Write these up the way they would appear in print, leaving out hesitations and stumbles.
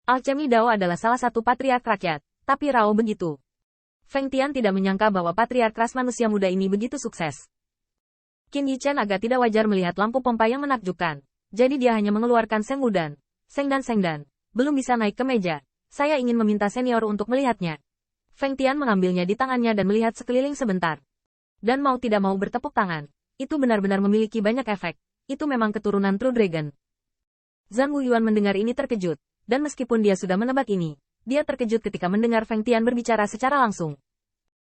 Alchemy Dao adalah salah satu patriark rakyat, tapi Rao begitu. Feng Tian tidak menyangka bahwa patriark ras manusia muda ini begitu sukses. Qin Yichen agak tidak wajar melihat lampu pompa yang menakjubkan. Jadi dia hanya mengeluarkan Seng Wudan. Sengdan. Belum bisa naik ke meja. Saya ingin meminta senior untuk melihatnya. Feng Tian mengambilnya di tangannya dan melihat sekeliling sebentar. Dan mau tidak mau bertepuk tangan. Itu benar-benar memiliki banyak efek. Itu memang keturunan True Dragon. Zhang Wuyuan mendengar ini terkejut. Dan meskipun dia sudah menebak ini, dia terkejut ketika mendengar Feng Tian berbicara secara langsung.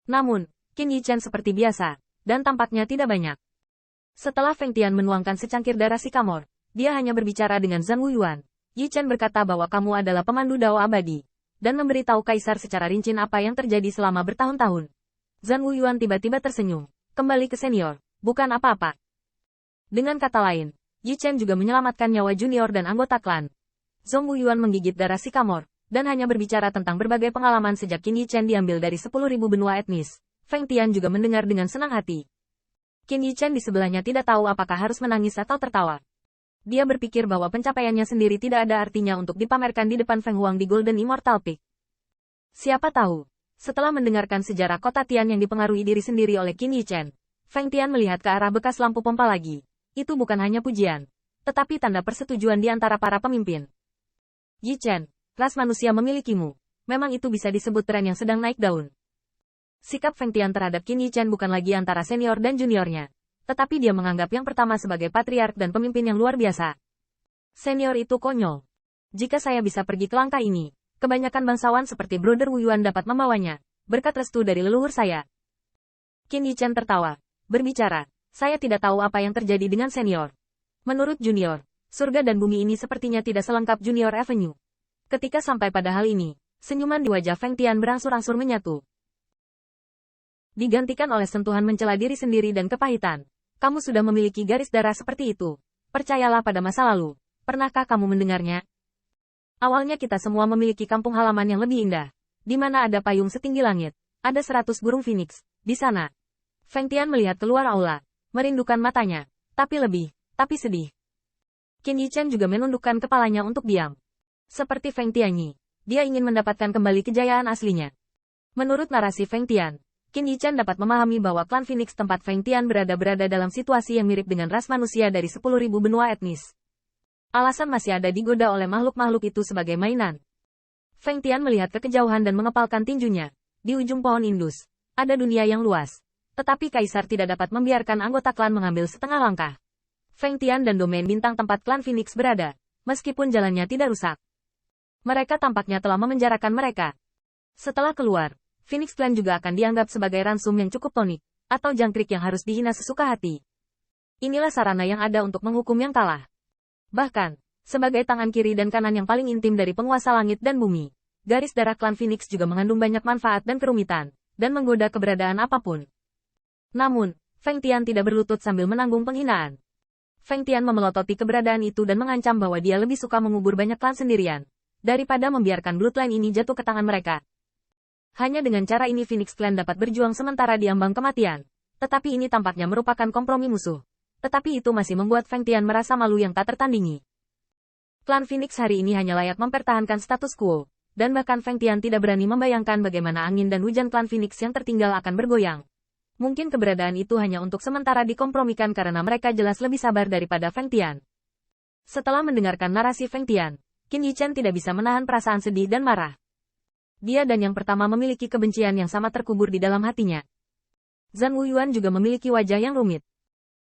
Namun, Qin Yichen seperti biasa, dan tampaknya tidak banyak. Setelah Feng Tian menuangkan secangkir darah Sycamore, dia hanya berbicara dengan Zhang Wuyuan. Yichen berkata bahwa kamu adalah pemandu Dao abadi, dan memberitahu Kaisar secara rinci apa yang terjadi selama bertahun-tahun. Zhang Wuyuan tiba-tiba tersenyum, kembali ke senior, bukan apa-apa. Dengan kata lain, Yichen juga menyelamatkan nyawa junior dan anggota klan. Zhang Wuyuan menggigit darah Sycamore, dan hanya berbicara tentang berbagai pengalaman sejak Qin Yichen diambil dari 10.000 benua etnis. Feng Tian juga mendengar dengan senang hati. Qin Yichen di sebelahnya tidak tahu apakah harus menangis atau tertawa. Dia berpikir bahwa pencapaiannya sendiri tidak ada artinya untuk dipamerkan di depan Feng Huang di Golden Immortal Peak. Siapa tahu, setelah mendengarkan sejarah kota Tian yang dipengaruhi diri sendiri oleh Qin Yichen, Feng Tian melihat ke arah bekas lampu pompa lagi. Itu bukan hanya pujian, tetapi tanda persetujuan di antara para pemimpin. Yichen, ras manusia memilikimu. Memang itu bisa disebut tren yang sedang naik daun. Sikap Feng Tian terhadap Qin Yichen bukan lagi antara senior dan juniornya. Tetapi dia menganggap yang pertama sebagai patriark dan pemimpin yang luar biasa. Senior itu konyol. Jika saya bisa pergi ke langkah ini, kebanyakan bangsawan seperti Brother Wuyuan dapat membawanya, berkat restu dari leluhur saya. Qin Yichen tertawa, berbicara, saya tidak tahu apa yang terjadi dengan senior. Menurut junior, surga dan bumi ini sepertinya tidak selengkap Junior Avenue. Ketika sampai pada hal ini, senyuman di wajah Feng Tian berangsur-angsur menyatu. Digantikan oleh sentuhan mencela diri sendiri dan kepahitan. Kamu sudah memiliki garis darah seperti itu. Percayalah pada masa lalu. Pernahkah kamu mendengarnya? Awalnya kita semua memiliki kampung halaman yang lebih indah. Di mana ada payung setinggi langit. Ada 100 burung phoenix. Di sana. Feng Tian melihat keluar aula. Merindukan matanya. Tapi sedih. Qin Yichen juga menundukkan kepalanya untuk diam. Seperti Feng Tianyi, dia ingin mendapatkan kembali kejayaan aslinya. Menurut narasi Feng Tian, Qin Yichen dapat memahami bahwa klan Phoenix tempat Feng Tian berada dalam situasi yang mirip dengan ras manusia dari 10.000 benua etnis. Alasan masih ada digoda oleh makhluk-makhluk itu sebagai mainan. Feng Tian melihat ke kejauhan dan mengepalkan tinjunya. Di ujung pohon indus, ada dunia yang luas. Tetapi Kaisar tidak dapat membiarkan anggota klan mengambil setengah langkah. Feng Tian dan domain bintang tempat klan Phoenix berada, meskipun jalannya tidak rusak. Mereka tampaknya telah memenjarakan mereka. Setelah keluar, Phoenix Clan juga akan dianggap sebagai ransum yang cukup tonik, atau jangkrik yang harus dihina sesuka hati. Inilah sarana yang ada untuk menghukum yang kalah. Bahkan, sebagai tangan kiri dan kanan yang paling intim dari penguasa langit dan bumi, garis darah klan Phoenix juga mengandung banyak manfaat dan kerumitan, dan menggoda keberadaan apapun. Namun, Feng Tian tidak berlutut sambil menanggung penghinaan. Feng Tian memelototi keberadaan itu dan mengancam bahwa dia lebih suka mengubur banyak klan sendirian, daripada membiarkan bloodline ini jatuh ke tangan mereka. Hanya dengan cara ini Phoenix Clan dapat berjuang sementara di ambang kematian. Tetapi ini tampaknya merupakan kompromi musuh. Tetapi itu masih membuat Feng Tian merasa malu yang tak tertandingi. Klan Phoenix hari ini hanya layak mempertahankan status quo, dan bahkan Feng Tian tidak berani membayangkan bagaimana angin dan hujan klan Phoenix yang tertinggal akan bergoyang. Mungkin keberadaan itu hanya untuk sementara dikompromikan karena mereka jelas lebih sabar daripada Feng Tian. Setelah mendengarkan narasi Feng Tian, Qin Yichen tidak bisa menahan perasaan sedih dan marah. Dia dan yang pertama memiliki kebencian yang sama terkubur di dalam hatinya. Zhang Wuyuan juga memiliki wajah yang rumit.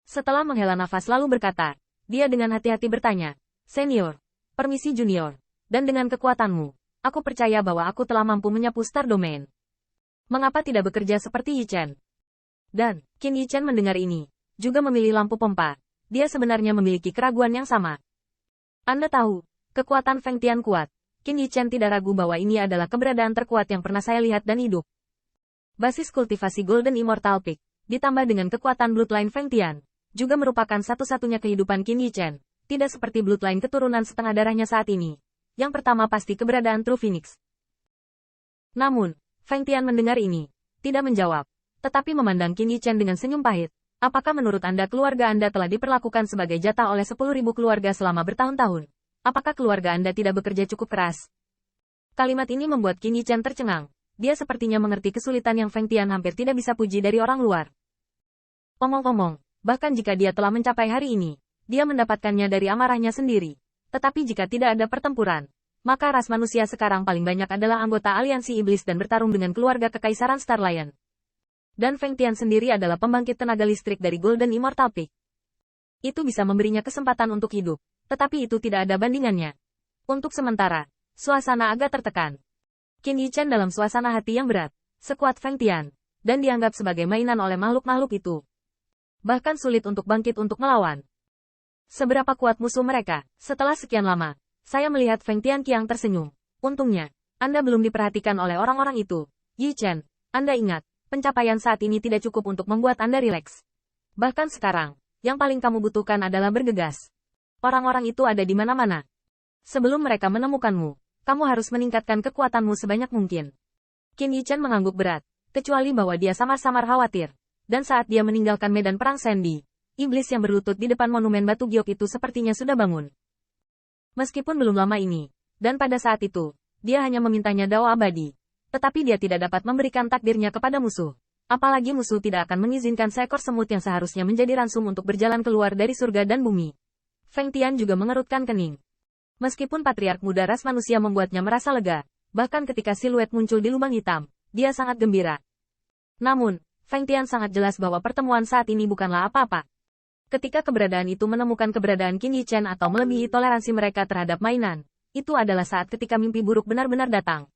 Setelah menghela nafas lalu berkata, dia dengan hati-hati bertanya, Senior, permisi Junior, dan dengan kekuatanmu, aku percaya bahwa aku telah mampu menyapu Star Domain. Mengapa tidak bekerja seperti Yichen? Dan, Qin Yichen mendengar ini, juga memilih lampu pompa. Dia sebenarnya memiliki keraguan yang sama. Anda tahu, kekuatan Feng Tian kuat. Qin Yichen tidak ragu bahwa ini adalah keberadaan terkuat yang pernah saya lihat dan hidup. Basis kultivasi Golden Immortal Peak, ditambah dengan kekuatan bloodline Feng Tian, juga merupakan satu-satunya kehidupan Qin Yichen, tidak seperti bloodline keturunan setengah darahnya saat ini. Yang pertama pasti keberadaan True Phoenix. Namun, Feng Tian mendengar ini, tidak menjawab. Tetapi memandang Qin Yichen dengan senyum pahit. Apakah menurut Anda keluarga Anda telah diperlakukan sebagai jatah oleh 10.000 keluarga selama bertahun-tahun? Apakah keluarga Anda tidak bekerja cukup keras? Kalimat ini membuat Qin Yichen tercengang. Dia sepertinya mengerti kesulitan yang Feng Tian hampir tidak bisa puji dari orang luar. Omong-omong, bahkan jika dia telah mencapai hari ini, dia mendapatkannya dari amarahnya sendiri. Tetapi jika tidak ada pertempuran, maka ras manusia sekarang paling banyak adalah anggota aliansi iblis dan bertarung dengan keluarga kekaisaran Star Lion. Dan Feng Tian sendiri adalah pembangkit tenaga listrik dari Golden Immortal Peak. Itu bisa memberinya kesempatan untuk hidup, tetapi itu tidak ada bandingannya. Untuk sementara, suasana agak tertekan. Qin Yichen dalam suasana hati yang berat, sekuat Feng Tian, dan dianggap sebagai mainan oleh makhluk-makhluk itu. Bahkan sulit untuk bangkit untuk melawan. Seberapa kuat musuh mereka? Setelah sekian lama, saya melihat Feng Tian Qiang tersenyum. Untungnya, Anda belum diperhatikan oleh orang-orang itu. Yichen, Anda ingat, pencapaian saat ini tidak cukup untuk membuat Anda rileks. Bahkan sekarang, yang paling kamu butuhkan adalah bergegas. Orang-orang itu ada di mana-mana. Sebelum mereka menemukanmu, kamu harus meningkatkan kekuatanmu sebanyak mungkin. Qin Yichen mengangguk berat, kecuali bahwa dia samar-samar khawatir. Dan saat dia meninggalkan medan perang Sandy, iblis yang berlutut di depan monumen batu giok itu sepertinya sudah bangun. Meskipun belum lama ini, dan pada saat itu, dia hanya memintanya dao abadi. Tetapi dia tidak dapat memberikan takdirnya kepada musuh. Apalagi musuh tidak akan mengizinkan seekor semut yang seharusnya menjadi ransum untuk berjalan keluar dari surga dan bumi. Feng Tian juga mengerutkan kening. Meskipun patriark muda ras manusia membuatnya merasa lega, bahkan ketika siluet muncul di lubang hitam, dia sangat gembira. Namun, Feng Tian sangat jelas bahwa pertemuan saat ini bukanlah apa-apa. Ketika keberadaan itu menemukan keberadaan Qin Yichen atau melebihi toleransi mereka terhadap mainan, itu adalah saat ketika mimpi buruk benar-benar datang.